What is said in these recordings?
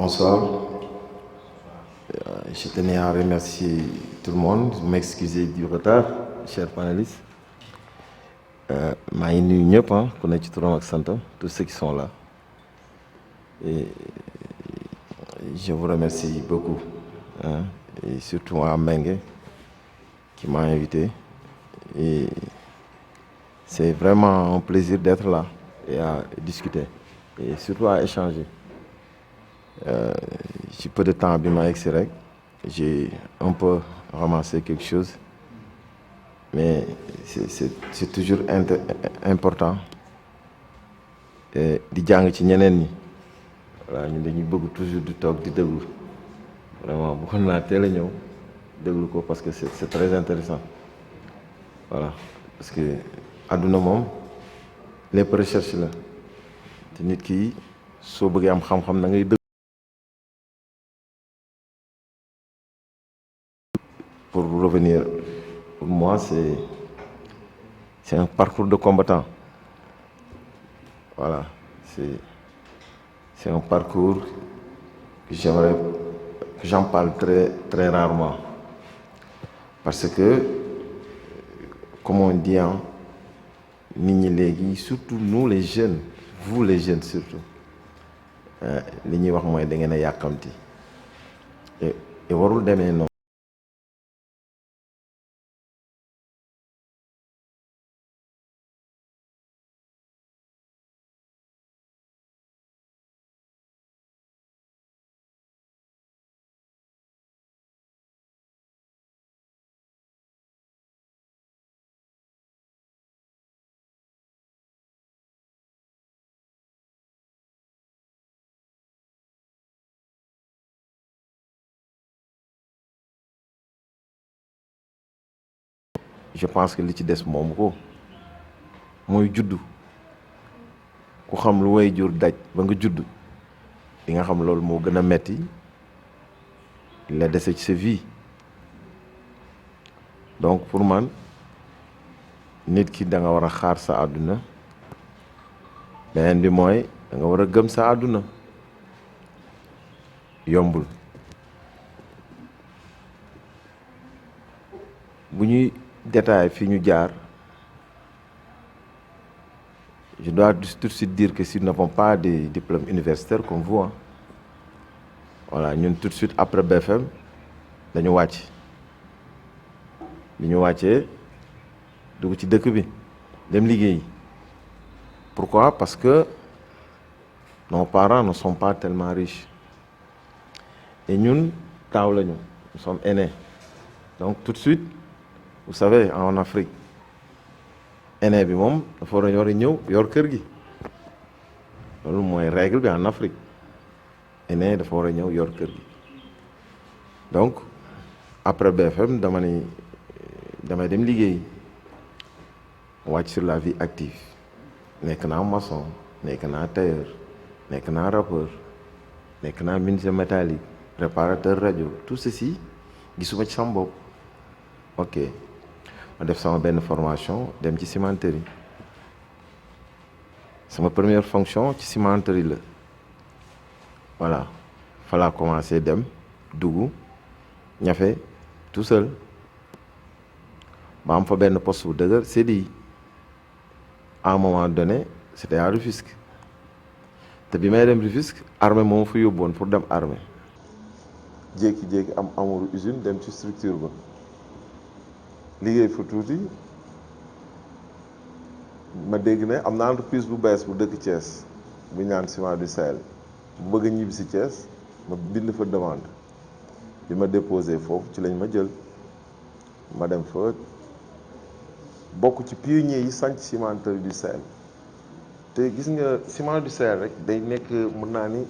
Bonsoir. Je tenais à remercier tout le monde, m'excuser du retard, chers panélistes. maa ngi nuyu ñëpp ku nekk ci turam ak santam, tous ceux qui sont là. Et je vous remercie beaucoup, et surtout à Mengue qui m'a invité. Et c'est vraiment un plaisir d'être là et à discuter et surtout à échanger. Ci peu de temps bi ma egsi rek j'ai un peu ramassé quelque chose, mais c'est toujours important di jàng ci ñeneen ñi. Voilà, ñun dañuy bëgg toujours di toog di déglu, vraiment bëggoon naa teel a ñëw déglu ko parce que c'est très intéressant. Voilà, parce que àdduna moom lépp recherche la te nit ki soo bëggee am xam-xam na ngay déglu. Pour revenir, pour moi c'est un parcours de combattant. Voilà, c'est un parcours que j'en parle très rarement, parce que comme on dit nit ñi léegi, surtout nous les jeunes, vous les jeunes surtout, li ñuy wax mooy da ngeen a yàkkamti et warul demee noonu. Je pense que li ci des moom ko mooy juddu. Ku xam lu way jur daj ba nga judd di nga xam loolu moo gën a metti la dese ci sa vie. Donc pour man nit ki da nga war a xaar sa àdduna, beneen bi mooy da nga war a gëm sa àdduna. Yombul bu ñuy détail fi ñu jaar. Je dois tout de suite dire que si nous n'avons pas de diplôme universitaire comme vous, voilà, ñun tout de suite après BFM dañu wàcc bi ñu wàccee dugg ci dëkk bi dem liggéey. Pourquoi? Parce que nos parents ne sont pas tellement riches et ñun taaw lañu, nous sommes aînés. Donc tout de suite, vous savez, en Afrique, aîné bi moom dafa war a ñëw yor kër gi. Loolu mooy règle bi en Afrique. Aîné dafa war a ñëw yor kër gi. Donc après BFM damay dem liggéey, wàcc sur la vie active. Nekk naa maçon, nekk naa tailleur, nekk naa rappeur, nekk naa menuisier métallique, réparateur radio. Tout ceci gisuma ci sama bopp. Ok, ma def sama benn formation dem ci cimenterie. Sama première fonction ci cimenterie la. Voilà, fa laa commencé dem dugg ñafe tout seul ba am fa benn poste bu dëgër CDI. À un moment donné c'était à Rufisque te bi may dem Rufisque armée moom fa yóbboon pour dem armée. Jékki-jékki am amuru usine dem ci structure ba liggéey fa tuuti ma dégg ne am na entreprise bu bees bu dëkk Thiès bu ñaan Ciment du Sahel bu bëgg a ñibbi si Thiès ma bind fa demande. Bi ma déposé foofu ci lañ ma jël ma dem fa bokk ci pionniers yi sanc cimenterie du Sahel. te gis nga Ciment du Sahel rek day nekk mën naa ni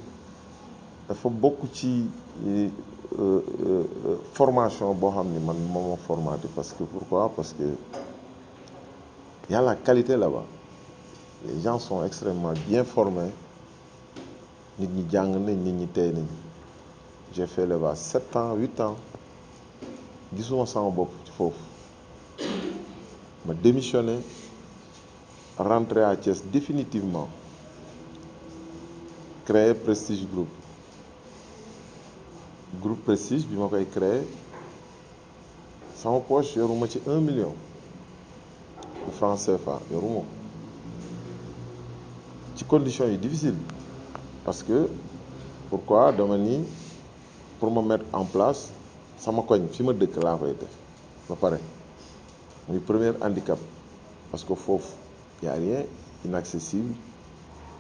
dafa bokk ci formation boo xam ni man moo ma formaté. Parce que pourquoi? Parce que y a la qualité là-bas. Les gens sont extrêmement bien formés. Nit ñi jàng nañ, nit ñi tey nañ. J'ai fait là-bas 7 ans 8 ans gisuma sama bopp ci foofu ma démissionné, rentré à Thiès définitivement, créé Prestige Group. groupe Prestige bi ma koy créé sama poche yoruma ci 1 million de francs CFA yoruma ko ci conditions yi difficile parce que pourquoi dama ni pour me mettre en place sama koñ fi ma dëkk laa koy def ba pare muy premier handicap parce que foofu y a rien inaccessible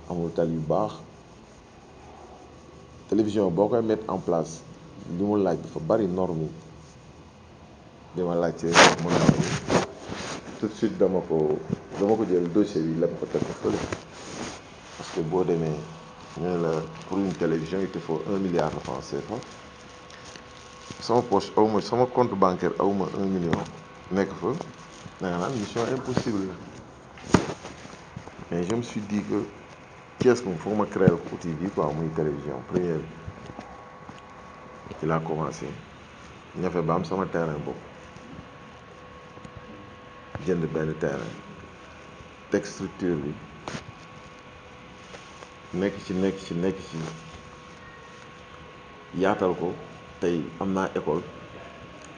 amul tali yu baax télévision boo koy mettre en place li mu laaj dafa bari norme yi dama laajte mu norme tout de suite dama ko jël dossier bi lépp ko teg ko fële parce que boo demee ñu ne la pour une télévision il te faut 1 milliard de francs CFA sama poche awma sama compte bancaire awma 1 million nekk fa da nga naan mission impossible mais je me suis dit que Thiès moom foog ma créer ko outil bi quoi muy télévision première ci laa commencé ñafe ba am sama terrain bopp jënd benn terrain teg structure bi nekk ci yaatal ko tey am naa école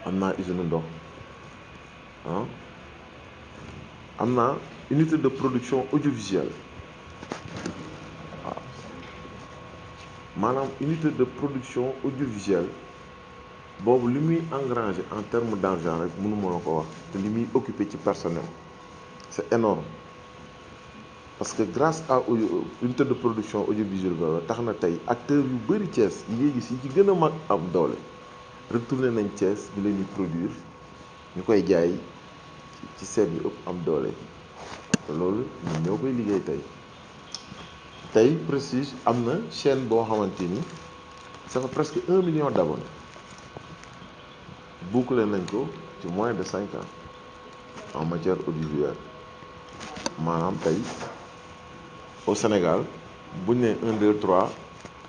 am naa usine ndox am naa unité de production audiovisuelle waaw maanaam unité de production audiovisuelle boobu li muy engranger en termes d'argent rek mënu ma la ko wax te li muy occuper ci personnel c'est énorme parce que grâce à unité de production audiovisuelle ba tax na tey acteurs yu bëri Thiès yi ngay gis yi ci gën a mag am doole retourné nañ Thiès bi leen di produire ñu koy jaay ci seet yu ëpp am doole te loolu ñun ñoo koy liggéey tey Prestige am na chaîne boo xamante ni ça fait presque 1 million d'abonnés bouclé nañ ko ci moins de 5 ans en matière audiovisuelle maanaam tey au Sénégal bu ñu nee 1 2 3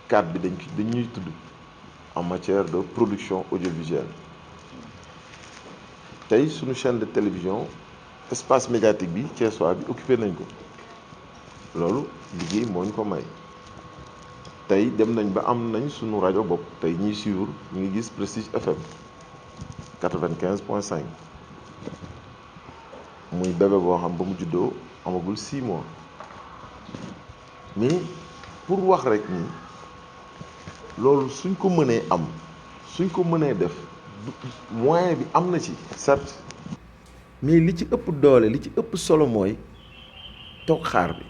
4 bi dañuy tudd en matière de production audiovisuelle tey suñu chaîne de télévision espace médiatique bi Thiessois bi occupé nañ ko loolu liggéey moo ñu ko may tey dem nañ ba am nañ suñu rajo bopp tey ñuy suivre ñu ngi gis Prestige FM 95.5 muy bébé boo xam ba mu juddoo amagul 6 mois mais pour wax rek ni loolu suñ ko mënee am suñ ko mënee def moyen bi am na ci certes mais li ci ëpp doole li ci ëpp solo mooy toog xaar bi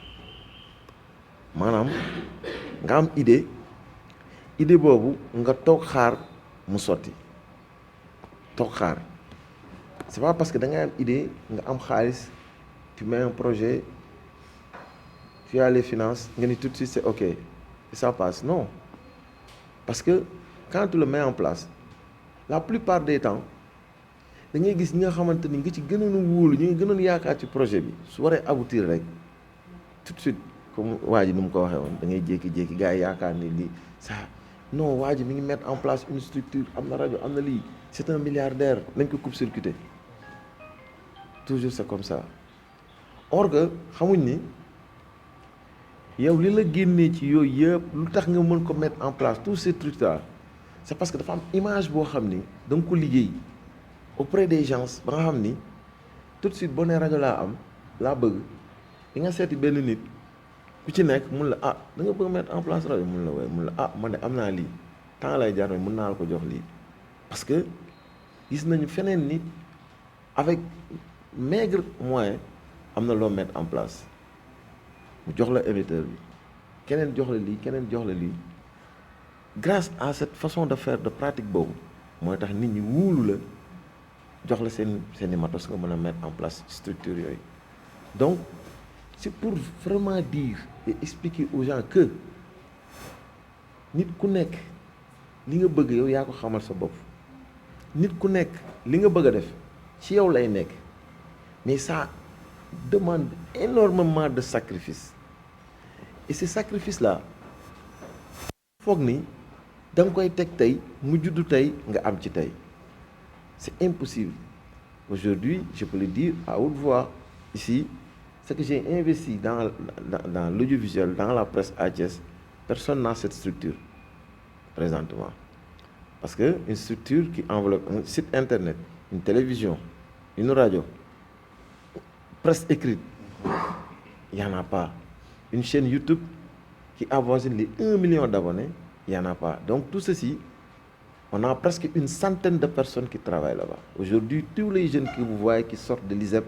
maanaam nga am idée boobu nga toog xaar mu sotti toog xaar c'est pas parce que da ngay am idée nga am xaalis tu mets un projet tu as les finances nga ni tout de suite c'est ok et ça passe non parce que quand tu le mets en place la plupart des temps da ngay gis ñi nga xamante ni nga ci gënoon a wóolu ñi nga gënoon yaakaar ci projet bi su waree aboutir rek tout de suite comme waa ji ni mu ko waxee woon da ngay jékki-jékki gars yi yaakaar ni lii ça non waa ji mi ngi mettre en place une structure am na rajo am na lii c'est un milliardaire nañ ko coupe-circuiter toujours c'est comme ça or que xamuñ ni yow li la génnee ci yooyu yëpp lu tax nga mën ko mettre en place tous ces trucs là c'est parce que dafa am image boo xam ni da nga ko liggéey auprès des gens ba nga xam ni tout de suite boo nee rajo laa am laa bëgg di nga seeti benn nit ku ci nekk mun la ah da nga bëgg mettre en place rajo mun la waaye mun la ah man de am naa lii temps lay jar mais mun naa la ko jox lii parce que gis nañu feneen nit avec maigre moyen am na loo mettre en place mu jox la émetteur bi keneen jox la lii keneen jox la lii grâce à cette façon de faire de pratique boobu mooy tax nit ñi wuulu la jox la seeni matos nga mën a mettre en place structure yooyu donc c'est pour vraiment dire et expliquer aux gens que nit ku nekk li nga bëgg yow yaa ko xamal sa bopp nit ku nekk li nga bëgg a def ci yow lay nekk mais ça demande énormément de sacrifices et ces sacrifices là foog ni da nga koy teg tey mu juddu tey nga am ci tey c'est impossible aujourd'hui je peux le dire à haute voix ici ce que j'ai investi dans l'audiovisuel dans la presse à Thiès personne n'a cette structure présentement Parce qu'une structure qui enveloppe un site internet, une télévision, une radio, presse écrite, il n'y en a pas. Une chaîne YouTube qui avoisine les 1 million d'abonnés, il n'y en a pas. Donc tout ceci, on a presque une centaine de personnes qui travaillent là-bas. Aujourd'hui, tous les jeunes que vous voyez qui sortent de l'ISEP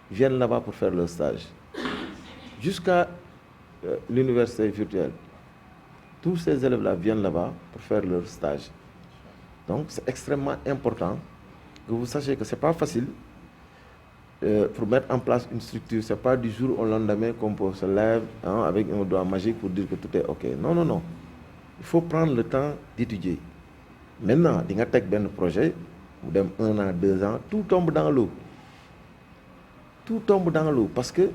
viennent là-bas pour faire leur stage. Jusqu'à l'université virtuelle. Tous ces élèves-là viennent là-bas pour faire leur stage. Donc c'est extrêmement important que vous sachiez que ce n'est pas facile pour mettre en place une structure. Ce n'est pas du jour au lendemain qu'on peut se lève avec un doigt magique pour dire que tout est OK. Non, non, non. Il faut prendre le temps d'étudier. Maintenant, il y a un projet, vous avez 1 an, 2 ans, tout tombe dans l'eau. Tout tombe dans l'eau parce que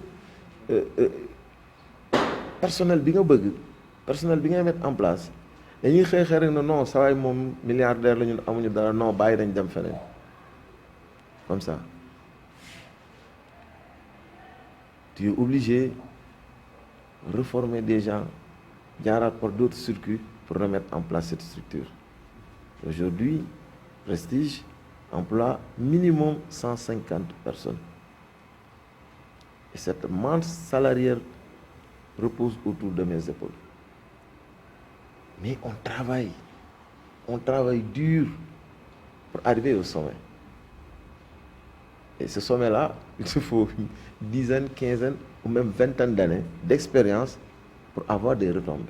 personnel bi nga bëgg personnel bi ngay mettre en place dañuy xëy rek ne non saa waay moom milliardaire la ñun amuñu dara non bàyyi dañ dem feneen comme ça tu es obligé de reformer des gens jaaraat par d'autres circuits pour remettre en place cette structure. Aujourd'hui, Prestige emploie minimum 150 personnes. Et cette masse salariale repose autour de mes épaules. Mais on travaille dur pour arriver au sommet. Et ce sommet-là, il se faut une dizaine, quinzaine ou même vingtaine d'années d'expérience pour avoir des retombées.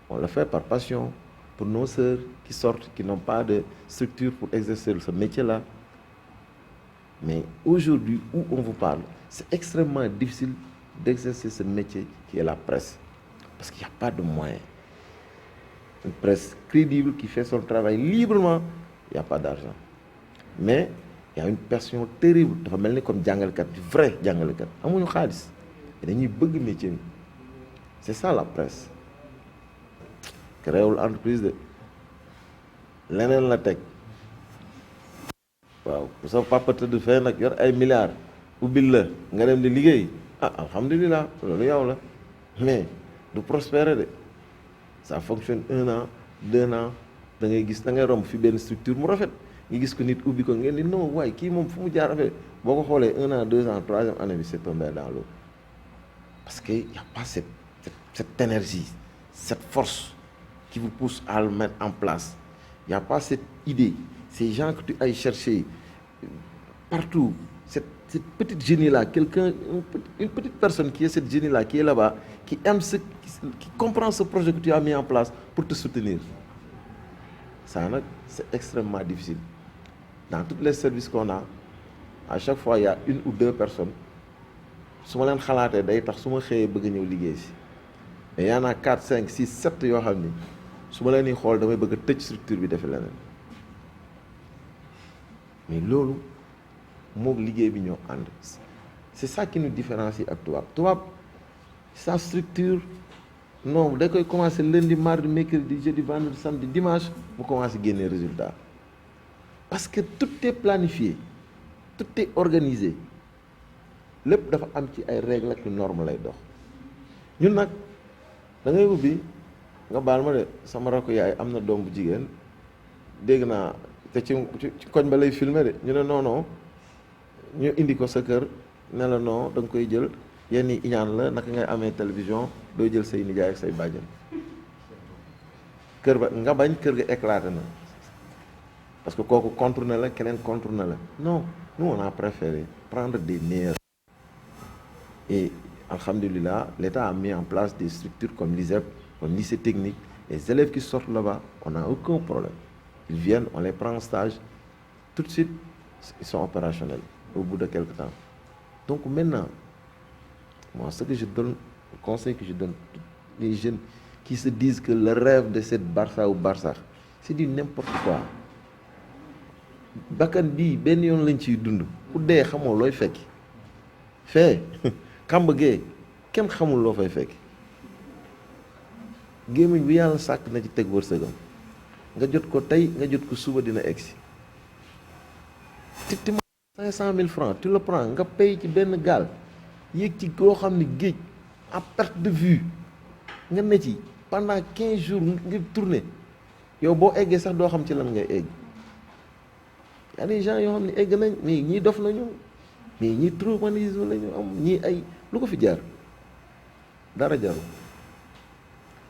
On le fait par passion pour nos sœurs qui sortent, qui n'ont pas de structure pour exercer ce métier-là. Mais aujourd'hui, où on vous parle, c'est extrêmement difficile d'exercer ce métier qui est la presse. Parce qu'il n'y a pas de moyens. Une presse crédible qui fait son travail librement, il n'y a pas d'argent. Mais il y a une passion terrible. Dafa mel ni comme jàngalekat, du vrai jàngalekat. Amuñu xaalis. Et dañuy bëgg métier bi. C'est ça la presse. Créewul entreprise de leneen la teg. waaw bu sa papa tëdd fee nag yor ay milliards ubbil la nga dem di liggéey alhamdulilah loolu yow la mais du prospérer de ça fonctionne 1 an 2 ans da ngay gis da ngay romb fi benn structure mu rafet nga gis ko nit ubbi ko ngeen di non waaye kii moom fu mu jaar affaire boo ko xoolee 1 an 2 ans 3e année bi c'est tombé dans l'eau parce que y a pas cette énergie cette force qui vous pousse à le mettre en place. Il n'y a pas cette idée, ces gens que tu ailles chercher partout, cette petite génie-là, une petite personne qui est cette génie-là, qui est là-bas, qui aime qui comprend ce projet que tu as mis en place pour te soutenir. Ça, c'est extrêmement difficile. Dans tous les services qu'on a, à chaque fois, il y a 1 ou 2 personnes. Si je les xalaatee day tax su ma xëyee bëgg ñëw liggéey si mais y en a 4, 5, 6, 7 yoo xam ni su ma leen di xool damay bëgg a tëj structure bi defe leneen mais loolu moog liggéey bi ñoo ànd. C'est ça qui nous différencie ak tubaab sa structure non da koy commencer lundi mardi mercredi jeudi vendredi samedi dimanche mu commencer génne résultat parce que tout est planifié tout est organisé lépp dafa am ci ay règles ak normes lay dox ñun nag da ngay ubbi nga baal ma de sama rakk yaay am na doom bu jigéen dégg naa te ci koñ ba lay filmer de ñu ne non ñu indi ko sa kër ne la non da nga koy jël yenn yi iñaan la naka ngay amee télévision doo jël say nijaay ak say bàjjen kër ba nga bañ kër ga éclaté na parce que kooku contourné la keneen contourné la non nous on a préféré prendre des meilleurs et alhamdulillah l'État a mis en place des structures comme l'ISEP comme lycée technique. Les élèves qui sortent là-bas, on n'a aucun problème. Ils viennent, on les prend en stage, tout de suite, ils sont opérationnels au bout de quelques temps. Donc maintenant, moi, ce que je donne, le conseil que je donne à tous les jeunes qui se disent que le rêve de cette Barça ou Barça, c'est du n'importe quoi. Bakkan bii benn yoon lañ ciy dund ku dee xamoo looy fekki fee kàmb gee kenn xamul loo fay fekki gémmiñ bi yàlla sàkk na ci teg wërsëgam nga jot ko tey nga jot ko suba dina egsi ti 500 000 francs tu le prends nga pay ci benn gaal yéeg ci loo xam ne géej à perte de vue nga ne ci pendant 15 jours nga tourner yow boo eggee sax doo xam ci lan ngay egg. y a des gens yoo xam ne egg nañ mais ñii dof nañu mais ñii traumatisme lañu am ñii ay lu ko fi jaar dara jaru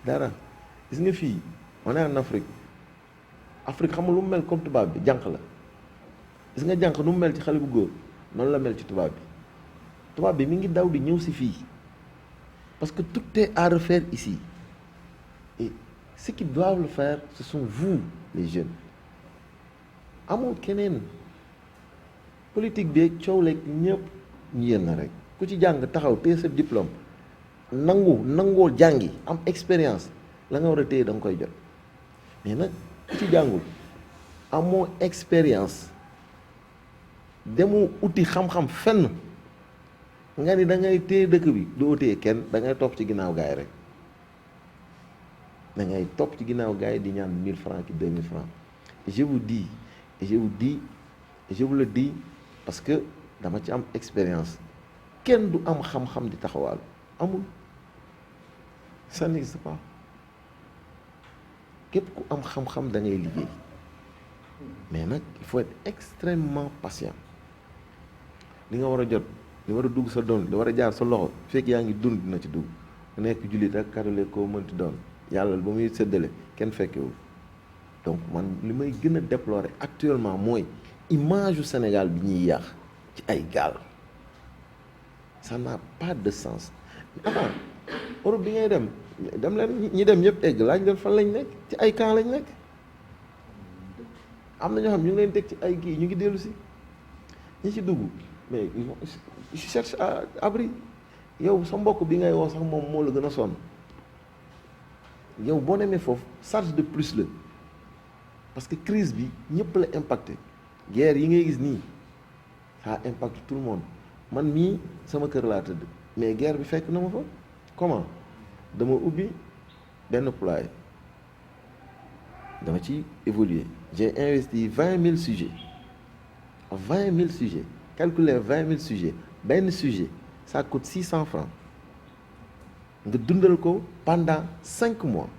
dara. gis nga fii on est en Afrique xam nga lu mu mel comme tubaab bi jànq la gis nga jànq nu mu mel ci xale bu góor noonu la mel ci tubaab bi mi ngi daw di ñëw si fii parce que tout est à refaire ici et ceux qui doivent le faire ce sont vous les jeunes. amul keneen politique bi coow leeg ñëpp ñu yéen la rek ku ci jàng taxaw téye sa diplôme nangoo jàngi am expérience la nga war a téye da nga koy jot mais nag ku ci jàngul amoo expérience demoo uti xam-xam fenn nga ni da ngay téye dëkk bi doo téye kenn da ngay topp ci ginnaaw gaay rek da ngay topp ci ginnaaw gaay di ñaan 1000 francs ki 2000 francs et je vous dis et je vous le dis parce que dama ci am expérience kenn du am xam-xam di taxawal amul ça n'existe pas képp ku am xam-xam da ngay liggéey mais nag il faut être extrêmement patient li nga war a jot li war a dugg sa doon li war a jaar sa loxo fekk yaa ngi dund dina ci dugg nga nekk jullit ak catholique koo mënti doon yàlla ba muy séddale kenn fekkewul donc man li may gën a déplorer actuellement mooy image u Sénégal bi ñuy yàq ci ay gaal ça n'a pas de sens. avant Europe bi ngay dem leen ñi dem ñëpp egg laaj leen fan lañ nekk ci ay camp lañ nekk am na ñoo xam ñu ngi leen teg ci ay kii ñu ngi dellu si ñi ci dugg mais ils cherchent à abri yow sa mbokk bi ngay woo sax moom moo la gën a sonn yow boo demee foofu charge de plus la parce que crise bi ñëpp la impacté guerre yi ngay gis nii ça impacte tout le monde man mii sama kër laa tëdd mais guerre bi fekk na ma fa comment dama ubbi benn poulailler dama ci évoluer j'ai investi 20 000 sujets 20 000 sujets calculer 20 000 sujets benn sujet ça coûte 600 francs nga dundal ko pendant 5 mois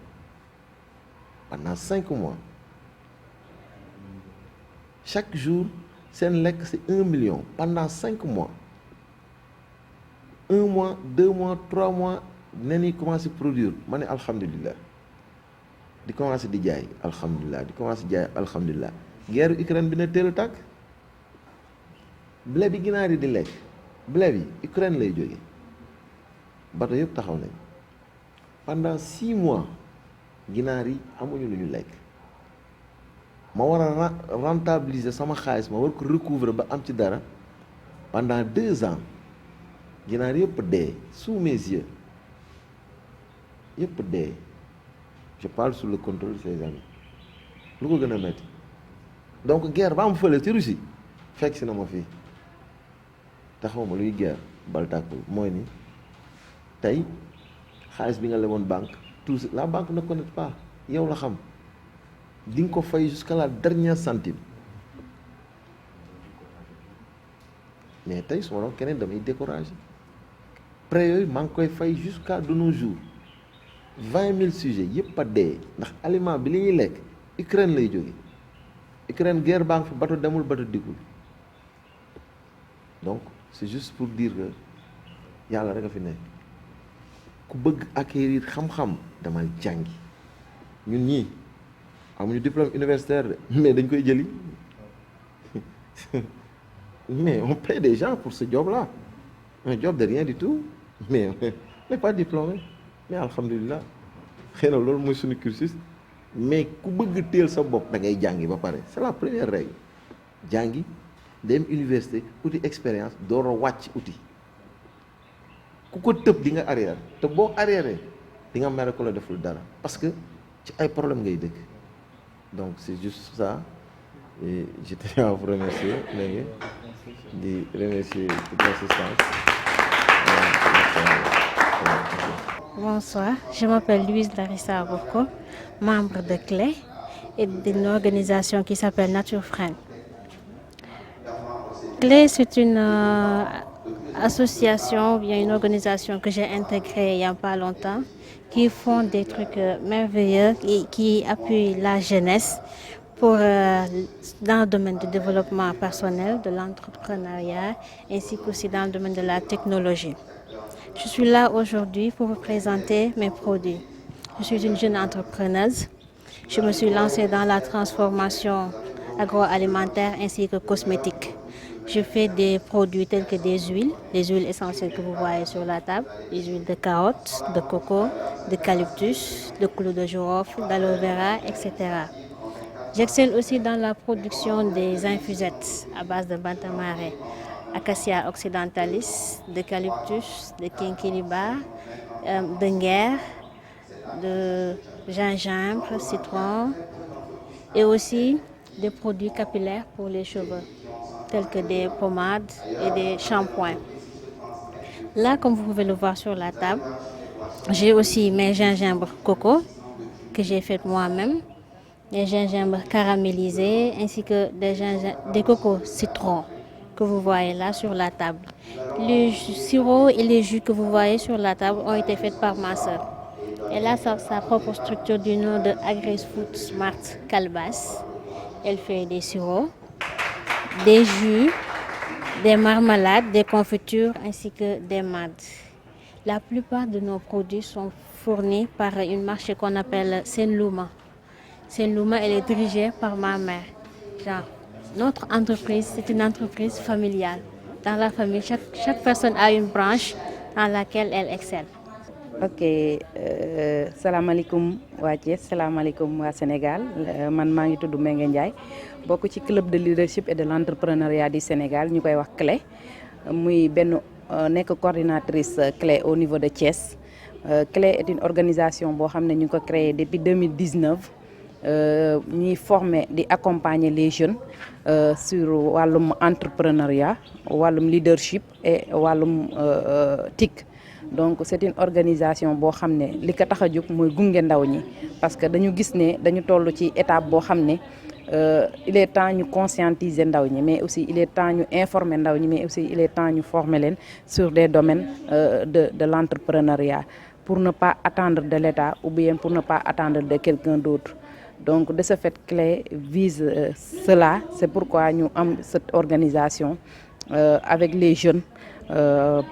chaque jour seen lekk c'est 1 million pendant 5 mois 1 mois 2 mois 3 mois nen yi commencé produire ma ne alhamdulilah di commencé di jaay alhamdulilah di commencé jaay alhamdulilah guerre Ukraine bi na teel a tàkk blé bi ginaar yi di lekk blé bi Ukraine lay jóge bato yëpp taxaw nañ pendant 6 mois ginaar yi amuñu lu ñu lekk ma war a rentabiliser sama xaalis ma war ko recouvrer ba am ci dara pendant 2 ans ginaar yëpp dee sous mes yeux yëpp dee je parle sous le contrôle de ses amis lu ko gën a metti donc guerre ba am fële ci Russie fekk si na ma fii taxaw ma luy guerre bal tàkkul mooy ni tey xaalis bi nga leboon banque tout la banque ne connaît pas yow la xam di nga ko fay jusqu'à la dernière centime mais tey su ma doon keneen damay découragé prêt yooyu maa ngi koy fay jusqu'à de nos jours 20 000 sujets yëpp a dee ndax aliment bi li ñuy lekk Ukraine lay jóge Ukraine guerre baa ngi fa bato demul bato dikkul donc c'est juste pour dire que yàlla rek a fi nekk ku bëgg acquérir xam-xam damal jàngi ñun ñii amuñu diplôme universitaire de mais dañ koy jëli mais on paie des gens pour ce job là un job de rien du tout mais on n'est pas diplômé mais alhamdulilah xëy na loolu mooy suñu cursus mais ku bëgg teel sa bopp da ngay jàngi ba pare c'est la première règle jàngi dem université uti expérience door a wàcc uti ku ko tëb di nga arrière te boo arrière di nga mere ko la deful dara parce que ci ay problème ngay dëkk donc c'est juste ça et je tiens à vous remercier léegi di remercier toute l'assistance. Bonsoir, je m'appelle Louise Larissa Rocco, membre de CLE et d'une organisation qui s'appelle Nature Friend. CLE, c'est une association, ou bien une organisation que j'ai intégrée il n'y a pas longtemps, qui font des trucs merveilleux et qui appuient la jeunesse pour, dans le domaine du développement personnel, de l'entrepreneuriat, ainsi qu'aussi dans le domaine de la technologie. Je suis là aujourd'hui pour vous présenter mes produits. Je suis une jeune entrepreneuse. Je me suis lancée dans la transformation agroalimentaire ainsi que cosmétique. Je fais des produits tels que des huiles essentielles que vous voyez sur la table, des huiles de carotte, de coco, d'eucalyptus, de clou de girofle, d'aloe vera, etc. J'excelle aussi dans la production des infusettes à base de bantamarais, Acacia occidentalis, d'eucalyptus, de quinquilibre, de nguer, de gingembre, citron et aussi des produits capillaires pour les cheveux, tels que des pommades et des shampoings. Là, comme vous pouvez le voir sur la table, j'ai aussi mes gingembres coco que j'ai fait moi-même, des gingembres caramélisés ainsi que des cocos citron que vous voyez là sur la table. Les sirops et les jus que vous voyez sur la table ont été faits par ma soeur. Elle a sa propre structure du nom de AgriFood Smart Calebasse. Elle fait des sirops, des jus, des marmelades, des confitures ainsi que des mâdes. La plupart de nos produits sont fournis par une marque qu'on appelle Senlouma. Senlouma, elle est dirigée par ma mère. Notre entreprise, c'est une entreprise familiale. Dans la famille, chaque personne a une branche dans laquelle elle excelle. Ok, salaamaaleykum waa Thiès, salaamaaleykum waa Sénégal, man maa ngi tudd Mbengue Ndiaye bokk ci club de leadership et de l'entrepreneuriat du Sénégal ñu koy wax CLE muy benn nekk coordinatrice CLE au niveau de Thiès. CLE est une organisation boo xam ne ñu ngi ko créé depuis 2019 ñuy former di accompagner les jeunes sur wàllum entrepreneuriat, wàllum leadership et wàllum TIC. Donc c'est une organisation boo xam ne li ko tax a jóg mooy gunge ndaw ñi parce que dañu gis ne dañu toll ci étape boo xam ne il est temps ñu conscientiser ndaw ñi mais aussi il est temps ñu informer ndaw ñi mais aussi il est temps ñu former leen sur des domaines de l'entrepreneuriat pour ne pas attendre de l'État ou bien pour ne pas attendre de quelqu'un d'autre. Donc de ce fait CLE vise cela, c'est pourquoi ñu am cette organisation avec les jeunes.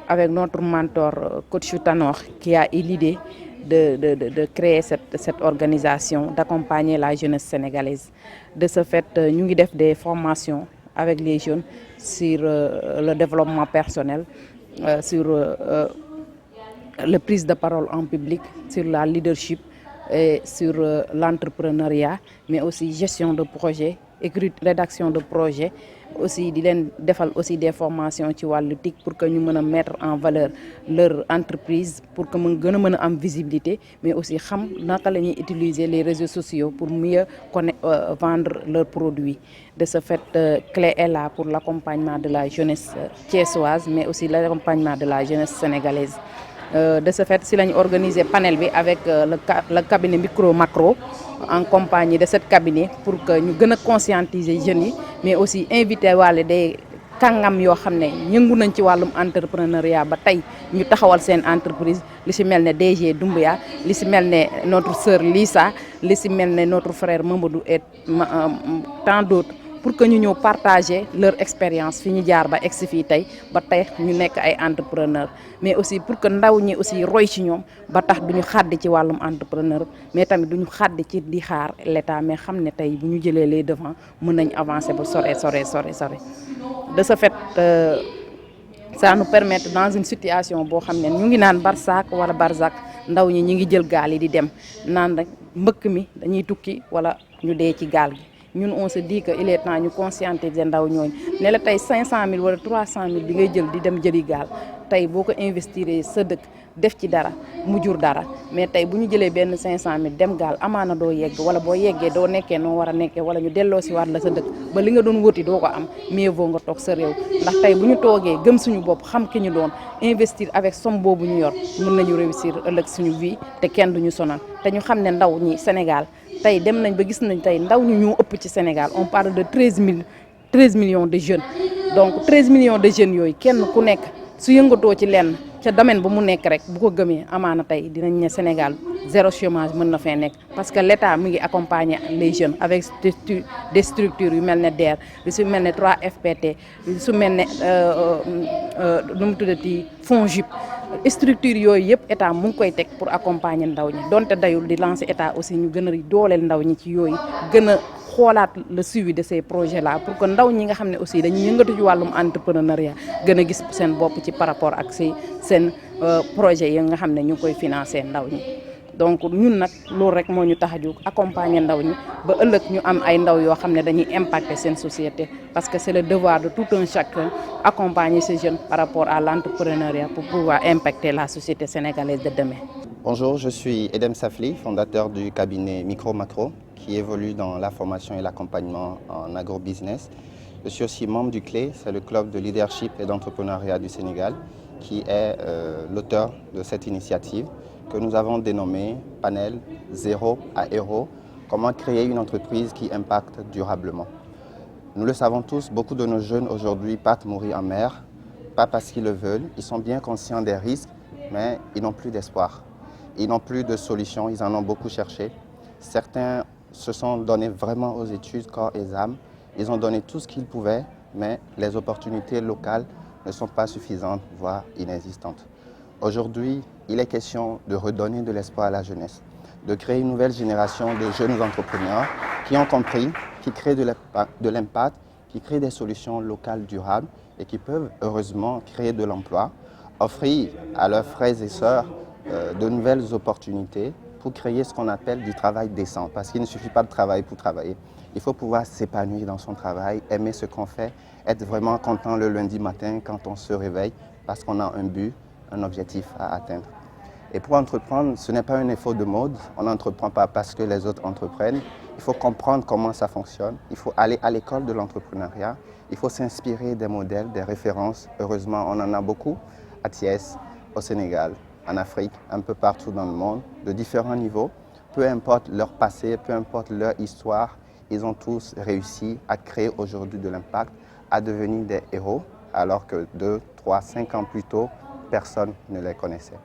Avec notre mentor coach Tanor qui a eu l'idée de créer cette organisation, d'accompagner la jeunesse sénégalaise. De ce fait, nous avons fait des formations avec les jeunes sur le développement personnel, sur la prise de parole en public, sur la leadership et sur l'entrepreneuriat, mais aussi gestion de projet, rédaction de projet. Aussi di leen defal aussi des formations ci wàllu TIC pour que ñu mën a mettre en valeur leur entreprise pour que mu gën a mën a am visibilité mais aussi xam naka la ñuy utiliser les réseaux sociaux pour mieux vendre leurs produits. De ce fait, CLE est là pour l'accompagnement de la jeunesse thiessoise mais aussi l'accompagnement de la jeunesse sénégalaise. De ce fait, si lañu organiser panel bi avec le cabinet micro macro en compagnie de cette cabinet pour que ñu gën a conscientiser jeunes yi mais aussi inviter wàlle des kàngam yoo xam ne yëngu nañ ci wàllum entrepreneuriat ba tey ñu taxawal seen entreprise li si mel ne DG Doumbouya li si mel ne notre sœur Lisa li si mel ne notre frère Mamadou et tant d'autres pour que ñu ñëw partager leur expérience fi ñu jaar ba egsi fii tey ba tey ñu nekk ay entrepreneur mais aussi pour que ndaw ñi aussi roy ci ñoom ba tax duñu xàddi ci wàllum entrepreneur mais tamit duñu xàddi ci di xaar l'État mais xam ne tey bu ñu jëlee les devants mën nañ avancer ba sore. De ce fait ça nous permet dans une situation boo xam ne ñu ngi naan barsaak wala barzak ndaw ñi ñu ngi jël gaal yi di dem naan rek mbëkk mi dañuy tukki wala ñu dee ci gaal gi. Ñun on se dit que il est temps ñu conscientiser ndaw ñooñu ne la tey 500000 wala 300000 bi ngay jël di dem jëli gaal tey boo ko investir sa dëkk def ci dara mu jur dara mais tey bu ñu jëlee benn 500000 dem gaal amaana doo yegg wala boo yeggee doo nekkee noo war a nekkee wala ñu delloo si waat la sa dëkk ba li nga doon wëti doo ko am mieux vaut nga toog sa réew ndax tey bu ñu toogee gëm suñu bopp xam ki ñu doon investir avec somme boobu ñu yor mën nañu réussir ëllëg suñu vie te kenn duñu sonal te ñu xam ne ndaw ñi Sénégal tey dem nañ ba gis nañ tey ndaw ñu ñoo ëpp ci Sénégal on parle de 13 millions de jeunes donc 13 millions de jeunes yooyu kenn ku nekk su yëngatoo ci lenn ca domaine bu mu nekk rek bu ko gëmee amaana tey dinañ ne Sénégal zéro chômage mën na fee nekk parce que l'État mi ngi accompagner les jeunes avec des structures yu mel ne DER yu su mel ne 3FPT yu su mel ne nu mu tuddati FONGIP structure yooyu yëpp état mu ngi koy teg pour accompagner ndaw ñi donte dayul di lancer état aussi ñu gën a dooleel ndaw ñi ci yooyu gën a xoolaat le suivi de ces projets là pour que ndaw ñi nga xam ne aussi dañuy yëngatu ci wàllum entrepreneuriat gën a gis seen bopp ci par rapport ak seen projet yi nga xam ne ñu ngi koy financer ndaw ñi. donc ñun nag loolu rek moo ñu tax a jóg accompagner ndaw ñi ba ëllëg ñu am ay ndaw yoo xam ne dañuy impacter seen société parce que c'est le devoir de tout un chacun accompagner ces jeunes par rapport à l'entrepreneuriat pour pouvoir impacter la société sénégalaise de demain. Bonjour, je suis Edem Safli, fondateur du cabinet Micro Macro qui évolue dans la formation et l'accompagnement en agrobusiness. Je suis aussi membre du CLE, c'est le club de leadership et d'entrepreneuriat du Sénégal, qui est l'auteur de cette initiative que nous avons dénommée Panel Zéro à Héros, comment créer une entreprise qui impacte durablement. Nous le savons tous, beaucoup de nos jeunes aujourd'hui partent mourir en mer, pas parce qu'ils le veulent, ils sont bien conscients des risques, mais ils n'ont plus d'espoir. Ils n'ont plus de solution, ils en ont beaucoup cherché. Certains se sont donnés vraiment aux études, corps et âme. Ils ont donné tout ce qu'ils pouvaient, mais les opportunités locales ne sont pas suffisantes, voire inexistantes. Aujourd'hui, il est question de redonner de l'espoir à la jeunesse, de créer une nouvelle génération de jeunes entrepreneurs qui ont compris, qui créent de l'impact, qui créent des solutions locales durables et qui peuvent heureusement créer de l'emploi, offrir à leurs frères et sœurs de nouvelles opportunités pour créer ce qu'on appelle du travail décent. Parce qu'il ne suffit pas de travailler pour travailler. Il faut pouvoir s'épanouir dans son travail, aimer ce qu'on fait, être vraiment content le lundi matin quand on se réveille parce qu'on a un but, un objectif à atteindre. Et pour entreprendre, ce n'est pas un effort de mode. On n'entreprend pas parce que les autres entreprennent. Il faut comprendre comment ça fonctionne. Il faut aller à l'école de l'entrepreneuriat. Il faut s'inspirer des modèles, des références. Heureusement, on en a beaucoup à Thiès, au Sénégal, en Afrique, un peu partout dans le monde, de différents niveaux. Peu importe leur passé, peu importe leur histoire, ils ont tous réussi à créer aujourd'hui de l'impact, à devenir des héros, alors que 2, 3, 5 ans plus tôt, personne ne les connaissait.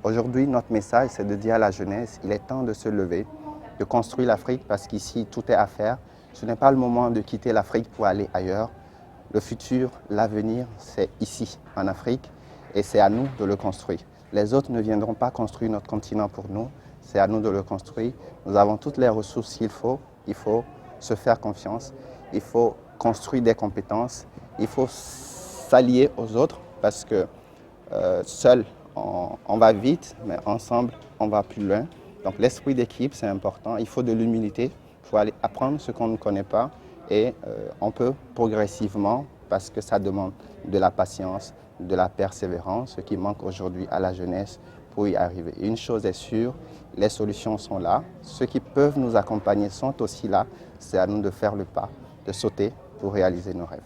Aujourd'hui, notre message, c'est de dire à la jeunesse, il est temps de se lever, de construire l'Afrique, parce qu'ici, tout est à faire. Ce n'est pas le moment de quitter l'Afrique pour aller ailleurs. Le futur, l'avenir, c'est ici, en Afrique, et c'est à nous de le construire. Les autres ne viendront pas construire notre continent pour nous, c'est à nous de le construire. Nous avons toutes les ressources qu'il faut. Il faut se faire confiance, il faut construire des compétences, il faut s'allier aux autres parce que seul on va vite, mais ensemble on va plus loin. Donc l'esprit d'équipe c'est important, il faut de l'humilité, il faut aller apprendre ce qu'on ne connaît pas et on peut progressivement, parce que ça demande de la patience, de la persévérance, ce qui manque aujourd'hui à la jeunesse pour y arriver. Et une chose est sûre, les solutions sont là. Ceux qui peuvent nous accompagner sont aussi là. C'est à nous de faire le pas, de sauter pour réaliser nos rêves.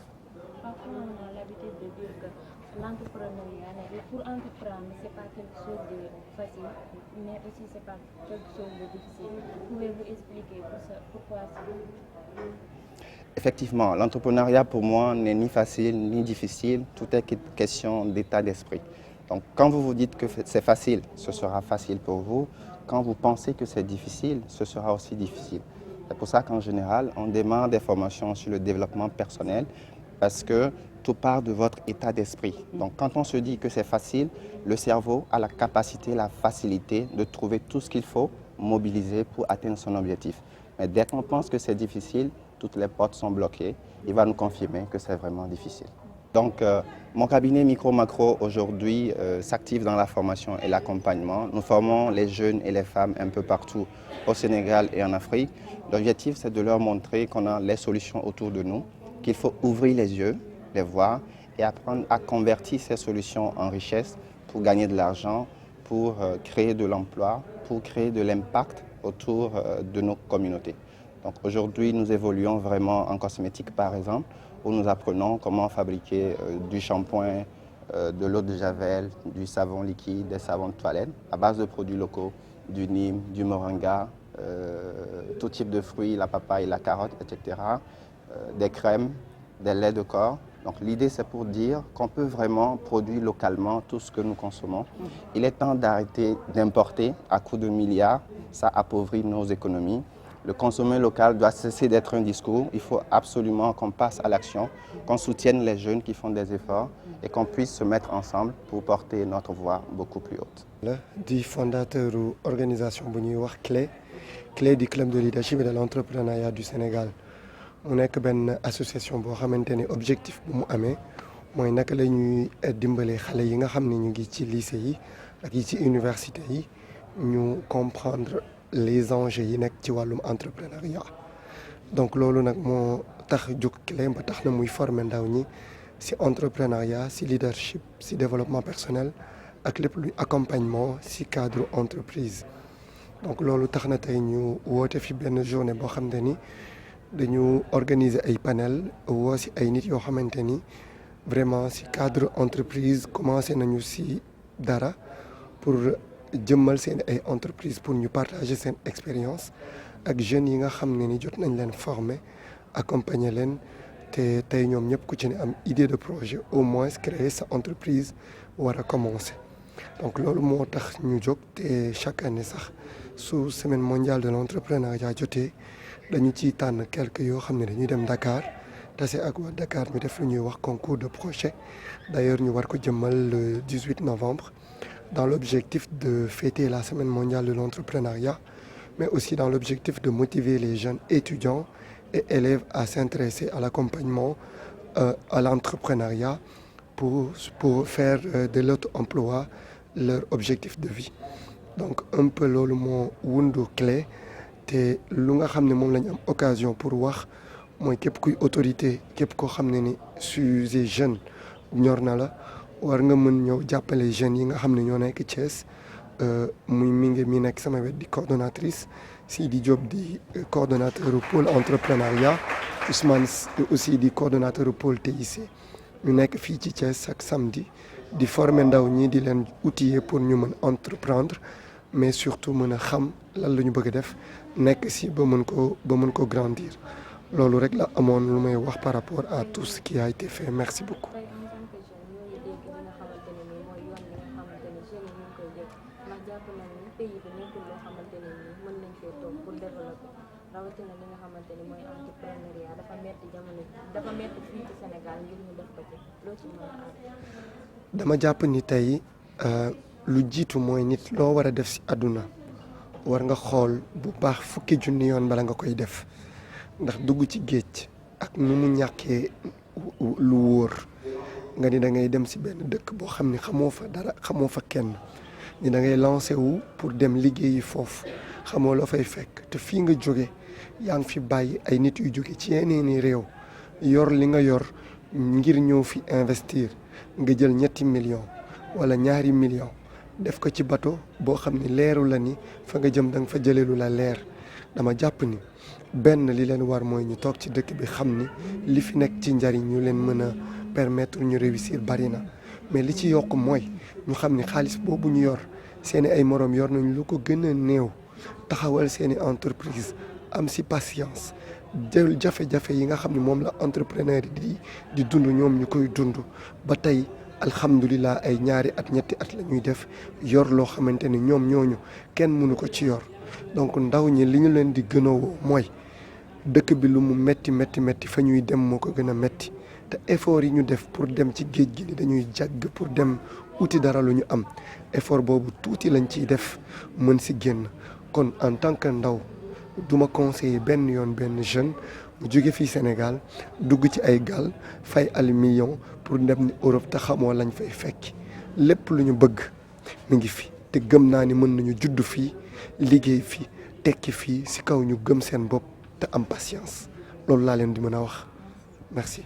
Parfois, on a l'habitude de dire que l'entrepreneuriat, pour entreprendre, ce n'est pas quelque chose de facile, mais aussi ce n'est pas quelque chose de difficile. Pouvez-vous expliquer pourquoi ça? Effectivement, l'entrepreneuriat pour moi n'est ni facile ni difficile. Tout est question d'état d'esprit. Donc quand vous vous dites que c'est facile, ce sera facile pour vous. Quand vous pensez que c'est difficile, ce sera aussi difficile. C'est pour ça qu'en général, on démarre des formations sur le développement personnel parce que tout part de votre état d'esprit. Donc quand on se dit que c'est facile, le cerveau a la capacité, la facilité de trouver tout ce qu'il faut mobiliser pour atteindre son objectif. Mais dès qu'on pense que c'est difficile, toutes les portes sont bloquées. Il va nous confirmer que c'est vraiment difficile. Donc, mon cabinet Micro Macro aujourd'hui s'active dans la formation et l'accompagnement. Nous formons les jeunes et les femmes un peu partout au Sénégal et en Afrique. L'objectif, c'est de leur montrer qu'on a les solutions autour de nous, qu'il faut ouvrir les yeux, les voir et apprendre à convertir ces solutions en richesse pour gagner de l'argent, pour créer de l'emploi, pour créer de l'impact autour de nos communautés. Donc aujourd'hui, nous évoluons vraiment en cosmétique par exemple, où nous apprenons comment fabriquer du shampoing, de l'eau de javel, du savon liquide, des savons de toilette à base de produits locaux, du nîmes, du moringa, tout type de fruits, la papaye, la carotte, etc. Des crèmes, des laits de corps Donc l'idée, c'est pour dire qu'on peut vraiment produire localement tout ce que nous consommons. Il est temps d'arrêter d'importer à coups de milliards. Ça appauvrit nos économies. Le consommer local doit cesser d'être un discours. Il faut absolument qu'on passe à l'action, qu'on soutienne les jeunes qui font des efforts et qu'on puisse se mettre ensemble pour porter notre voix beaucoup plus haute. Le fondateur de l'organisation CLE du Club de leadership et de l'entrepreneuriat du Sénégal. mu nekk benn association boo xamante ne objectif bu mu amee mooy naka la ñuy dimbale xale yi nga xam ne ñu ngi ci lycée yi ak yi ci université yi ñu comprendre les enjeux yi nekk ci wàllum entrepreneuriat. donc loolu nag moo tax jóg CLE ba tax na muy former ndaw ñi ci entrepreneuriat ci leadership ci développement personnel ak lépp luy accompagnement ci cadre entreprise. donc loolu tax na tey ñu woote fi benn journée boo xam ne ni dañu organiser ay panel woo ci ay nit yoo xamante ni vraiment ci cadre entreprise commencé nañu ci dara pour jëmmal seen ay entreprise pour ñu partager seen expérience ak jeunes yi nga xam ne ni jot nañ leen former accompagner leen te tey ñoom ñëpp ku ci ne am idée de projet au moins créer sa entreprise war a commencer. donc loolu moo tax ñu jóg te chaque année sax su semaine mondiale de l'entrepreneuriat jotee dañu ciy tànn quelques yoo xam ne dañuy dem Dakar tase ak waa Dakar ñu def lu ñuy wax concours de projet. d'ailleurs ñu war ko jëmmal le 18 novembre dans l'objectif de fêter la semaine mondiale de l'entrepreneuriat mais aussi dans l'objectif de motiver les jeunes étudiants et élèves à s'intéresser à l'accompagnement à l'entrepreneuriat pour faire de l'auto-emploi leur objectif de vie. donc un peu loolu moo wundu CLE te lu nga xam ne moom la ñu am occasion pour wax mooy képp kuy autorité képp koo xam ne ni sujet jeune ñor na la war nga mën ñëw jàppale jeunes yi nga xam ne ñoo nekk Thiès muy mi nekk sama wet di coordonnatrice Sidi Diop di coordonnateur pôle entrepreneuriat Ousmane aussi di coordonnateur pôle TIC ñu nekk fii ci Thiès chaque samedi di former ndaw ñi di leen outiller pour ñu mën entreprendre mais surtout mën a xam lan la ñu bëgg a def nekk si ba mën ko grandir loolu rek la amoon lu may wax par rapport à tout ce qui a été fait. merci beaucoup. dama jàpp ni tey lu jiitu mooy nit loo war a def ci àdduna war nga xool bu baax fukki junni yoon bala nga koy def ndax dugg ci géej ak nu mu ñàkkee lu wóor nga ni da ngay dem ci benn dëkk boo xam ni xamoo fa dara xamoo fa kenn ni da ngay lancer wu pour dem liggéeyi foofu xamoo la fay fekk te fii nga jóge yaa ngi fi bàyyi ay nit yu jóge ci yeneeni réew yor li nga yor ngir ñëw fi investir nga jël 3 millions wala 2 millions def ko ci bateau boo xam ni leeru la ni fa nga jëm da nga fa jëlee lu la leer. dama jàpp ni benn li leen war mooy ñu toog ci dëkk bi xam ni li fi nekk ci njariñ ñu leen mën a permettre ñu réussir bari na mais li ci yokk mooy ñu xam ni xaalis boobu ñu yor seeni ay moroom yor nañ lu ko gën a néew taxawal seeni entreprise am ci patience jël jafe-jafe yi nga xam ni moom la entrepreneur yi di dund ñoom ñu koy dund ba tey alhamdulilah ay 2 at 3 at la ñuy def yor loo xamante ni ñoom ñooñu kenn mënu ko ci yor. donc ndaw ñi li ñu leen di gën a woo mooy dëkk bi lu mu metti fa ñuy dem moo ko gën a metti te effort yi ñu def pour dem ci géej gi ni dañuy jàgg pour dem uti dara lu ñu am effort boobu tuuti lañ ciy def mën ci génn. kon en tant que ndaw duma conseiller benn yoon benn jeune mu jóge fii Sénégal dugg ci ay gaal fay ay millions pour dem ni Europe te xamoo lañ fay fekki lépp lu ñu bëgg mi ngi fi te gëm naa ni mën nañu judd fii liggéey fii tekki fii ci kaw ñu gëm seen bopp te am patience loolu laa leen di mën a wax merci.